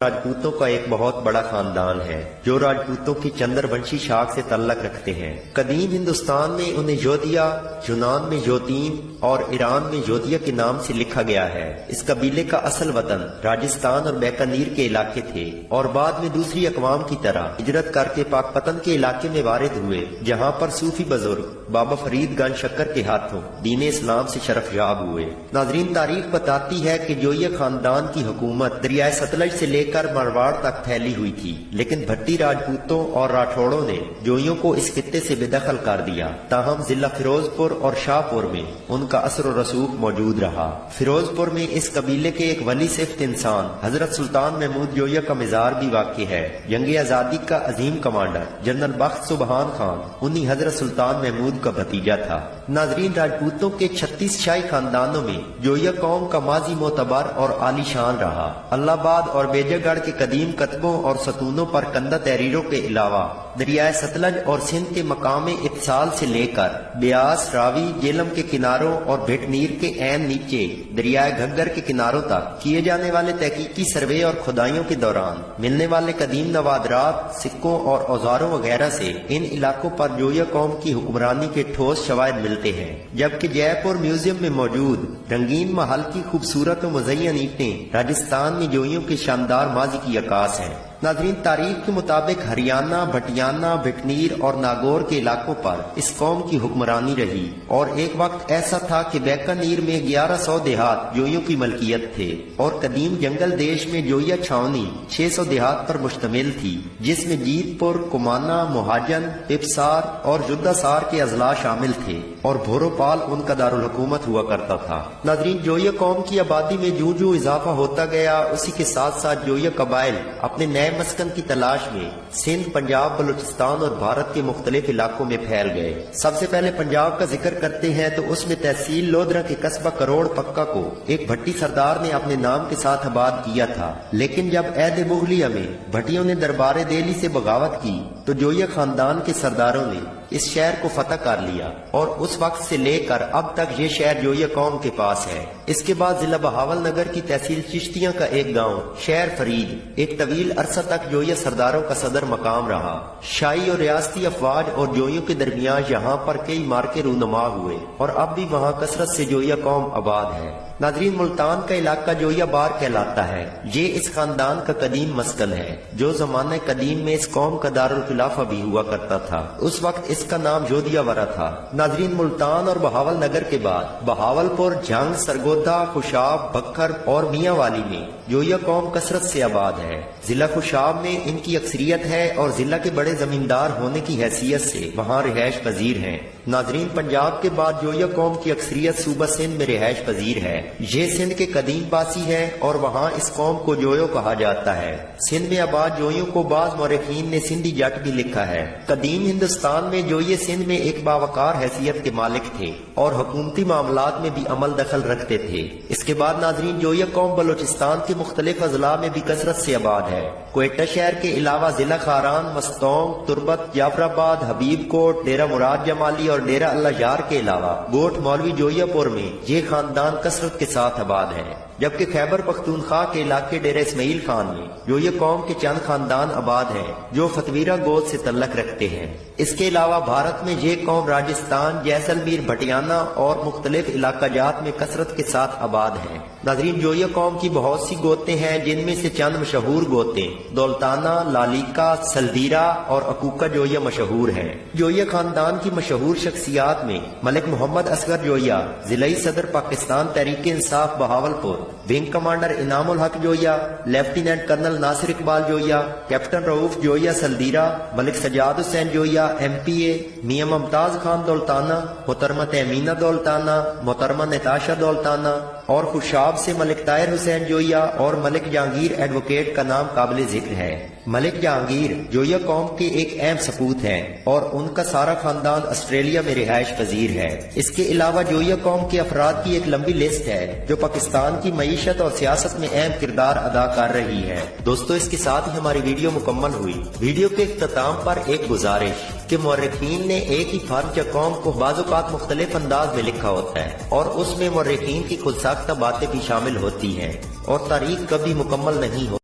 راجپوتوں کا ایک بہت بڑا خاندان ہے جو راجپوتوں کی چندر ونشی شاخ سے تعلق رکھتے ہیں۔ قدیم ہندوستان میں انہیں یودھیا، یونان میں یوتین اور ایران میں یودھیا کے نام سے لکھا گیا ہے۔ اس قبیلے کا اصل وطن راجستھان اور بیکانیر کے علاقے تھے اور بعد میں دوسری اقوام کی طرح ہجرت کر کے پاک پتن کے علاقے میں وارد ہوئے، جہاں پر صوفی بزرگ بابا فرید گنج شکر کے ہاتھوں دین اسلام سے شرف یاب ہوئے۔ ناظرین، تاریخ بتاتی ہے کہ جوئیہ خاندان کی حکومت دریائے ستلج سے لے کر مرواڑ تک پھیلی ہوئی تھی، لیکن بھٹی راجپوتوں اور راٹھوڑوں نے جوئیوں کو اس خطے سے بے دخل کر دیا۔ تاہم ضلع فیروز پور اور شاہ پور میں ان کا اثر و رسوخ موجود رہا۔ فیروز پور میں اس قبیلے کے ایک ولی صفت انسان حضرت سلطان محمود جوئیہ کا مزار بھی واقع ہے۔ جنگ آزادی کا عظیم کمانڈر جنرل بخت سبحان خان انہی حضرت سلطان محمود کا بھتیجا تھا۔ ناظرین، راجپوتوں کے 36 شاہی خاندانوں میں جوئیہ قوم کا ماضی معتبر اور عالی شان رہا۔ اللہ آباد اور بیجا گڑھ کے قدیم کتبوں اور ستونوں پر کندہ تحریروں کے علاوہ دریائے ستلج اور سندھ کے مقام اتصال سے لے کر بیاس، راوی، جیلم کے کناروں اور بھٹنیر کے عین نیچے دریائے گھگر کے کناروں تک کیے جانے والے تحقیقی سروے اور کھدائیوں کے دوران ملنے والے قدیم نوادرات، سکوں اور اوزاروں وغیرہ سے ان علاقوں پر جوئیہ قوم کی حکمرانی کے ٹھوس شواہد ملتے ہیں، جبکہ جے پور میوزیم میں موجود رنگین محل کی خوبصورت و مزین اینٹیں راجستھان میں جوئیوں کے شاندار ماضی کی عکاس ہیں۔ ناظرین، تاریخ کے مطابق ہریانہ، بھٹیانہ، بھٹنیر اور ناگور کے علاقوں پر اس قوم کی حکمرانی رہی اور ایک وقت ایسا تھا کہ بیکانیر میں 1100 دیہات جوئیوں کی ملکیت تھے اور قدیم جنگل دیش میں جوئیہ چھاونی 600 دیہات پر مشتمل تھی، جس میں جیت پور، کمانا، مہاجن، پپسار اور جدہ سار کے اضلاع شامل تھے اور بھوروپال ان کا دارالحکومت ہوا کرتا تھا۔ ناظرین، جوئیہ قوم کی آبادی میں جو اضافہ ہوتا گیا، اسی کے ساتھ ساتھ جوئیہ قبائل اپنے نئے مسکن کی تلاش میں سندھ، پنجاب، بلوچستان اور بھارت کے مختلف علاقوں میں پھیل گئے۔ سب سے پہلے پنجاب کا ذکر کرتے ہیں تو اس میں تحصیل لودھرا کے قصبہ کروڑ پکا کو ایک بھٹی سردار نے اپنے نام کے ساتھ آباد کیا تھا، لیکن جب عہد مغلیہ میں بھٹیوں نے دربار دہلی سے بغاوت کی تو جوئیہ خاندان کے سرداروں نے اس شہر کو فتح کر لیا اور اس وقت سے لے کر اب تک یہ شہر جوئیہ قوم کے پاس ہے۔ اس کے بعد ضلع بہاول نگر کی تحصیل چشتیاں کا ایک گاؤں شہر فرید ایک طویل عرصہ تک جوئیہ سرداروں کا صدر مقام رہا۔ شاہی اور ریاستی افواج اور جوئیوں کے درمیان یہاں پر کئی مارکے رونما ہوئے اور اب بھی وہاں کثرت سے جوئیہ قوم آباد ہے۔ ناظرین، ملتان کا علاقہ جوئیہ بار کہلاتا ہے۔ یہ اس خاندان کا قدیم مسکن ہے جو زمانہ قدیم میں اس قوم کا دارالخلافہ بھی ہوا کرتا تھا۔ اس وقت اس کا نام جودھیا ورا تھا۔ ناظرین، ملتان اور بہاول نگر کے بعد بہاول پور، جھنگ، سرگودا، خوشاب، بکھر اور میاں والی میں جوئیہ قوم کثرت سے آباد ہے۔ ضلع خوشاب میں ان کی اکثریت ہے اور ضلع کے بڑے زمیندار ہونے کی حیثیت سے وہاں رہائش پذیر ہیں۔ ناظرین، پنجاب کے بعد جوئیہ قوم کی اکثریت صوبہ سندھ میں رہائش پذیر ہے۔ یہ سندھ کے قدیم باسی ہے اور وہاں اس قوم کو جوئیو کہا جاتا ہے۔ سندھ میں آباد جوئیوں کو بعض مورخین نے سندھی جٹ بھی لکھا ہے۔ قدیم ہندوستان میں جوئیے سندھ میں ایک باوقار حیثیت کے مالک تھے اور حکومتی معاملات میں بھی عمل دخل رکھتے تھے۔ اس کے بعد ناظرین، جوئیہ قوم بلوچستان کے مختلف اضلاع میں بھی کثرت سے آباد ہے۔ کوئٹہ شہر کے علاوہ ضلع خاران، مستونگ، تربت، جعفر آباد، حبیب کوٹ، ڈیرہ مراد جمالی اور ڈیرہ اللہ یار کے علاوہ گوٹھ مولوی جوئیہ پور میں یہ خاندان کثرت کے ساتھ آباد ہے، جبکہ خیبر پختونخوا کے علاقے ڈیرہ اسماعیل خان میں جوئیہ قوم کے چند خاندان آباد ہیں جو فتویرہ گود سے تعلق رکھتے ہیں۔ اس کے علاوہ بھارت میں یہ قوم راجستھان، جیسلمیر، بھٹیانہ اور مختلف علاقہ جات میں کثرت کے ساتھ آباد ہیں۔ ناظرین، جوئیہ قوم کی بہت سی گوتیں ہیں، جن میں سے چند مشہور گوتیں دولتانہ، لالیکا، سلدیرا اور اکوکا جوئیہ مشہور ہیں۔ جوئیہ خاندان کی مشہور شخصیات میں ملک محمد اصغر جوئیہ، ضلعی صدر پاکستان تحریک انصاف بہاولپور، ونگ کمانڈر انعام الحق Joiya, lieutenant colonel Nasir Iqbal Joiya, captain Rauf Joiya سلدیرا، Malik Sajjad Hussain Joiya MP A، میاں ممتاز خان دولتانہ، محترمہ تیمینہ دولتانہ، محترمہ نتاشا دولتانہ اور خوشاب سے ملک طاہر حسین جوئیہ اور ملک جہانگیر ایڈوکیٹ کا نام قابل ذکر ہے۔ ملک جہانگیر جوئیہ قوم کے ایک اہم سپوت ہیں اور ان کا سارا خاندان آسٹریلیا میں رہائش پذیر ہے۔ اس کے علاوہ جوئیہ قوم کے افراد کی ایک لمبی لسٹ ہے جو پاکستان کی معیشت اور سیاست میں اہم کردار ادا کر رہی ہے۔ دوستو، اس کے ساتھ ہی ہماری ویڈیو مکمل ہوئی۔ ویڈیو کے اختتام پر ایک گزارش کہ مورخین نے ایک ہی فرد یا قوم کو بعض اوقات مختلف انداز میں لکھا ہوتا ہے اور اس میں مورخین کی خود ساختہ باتیں بھی شامل ہوتی ہیں اور تاریخ کبھی مکمل نہیں ہوتی۔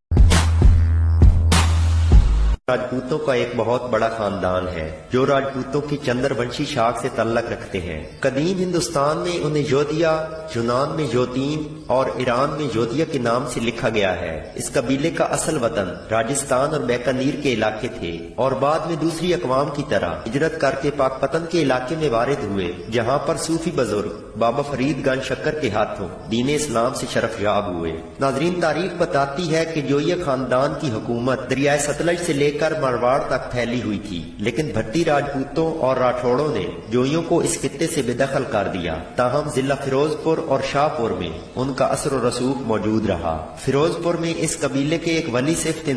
راجپوتوں کا ایک بہت بڑا خاندان ہے جو راجپوتوں کی چندر ونشی شاخ سے تعلق رکھتے ہیں۔ قدیم ہندوستان میں انہیں یودھیا، یونان میں یوتین اور ایران میں یودھیا کے نام سے لکھا گیا ہے۔ اس قبیلے کا اصل وطن راجستھان اور بیکانیر کے علاقے تھے اور بعد میں دوسری اقوام کی طرح ہجرت کر کے پاک پتن کے علاقے میں وارد ہوئے، جہاں پر صوفی بزرگ بابا فرید گنج شکر کے ہاتھوں دین اسلام سے شرف یاب ہوئے۔ ناظرین، تاریخ بتاتی ہے کہ جوئیہ خاندان کی حکومت دریائے ستلج سے لے کر مرواڑ تک پھیلی ہوئی تھی، لیکن بھٹی راجپوتوں اور راٹھوڑوں نے جوئیوں کو اس خطے سے بے دخل کر دیا۔ تاہم ضلع فیروز پور اور شاہ پور میں ان کا اثر و رسوخ موجود رہا۔ فیروز پور میں اس قبیلے کے ایک ولی صفت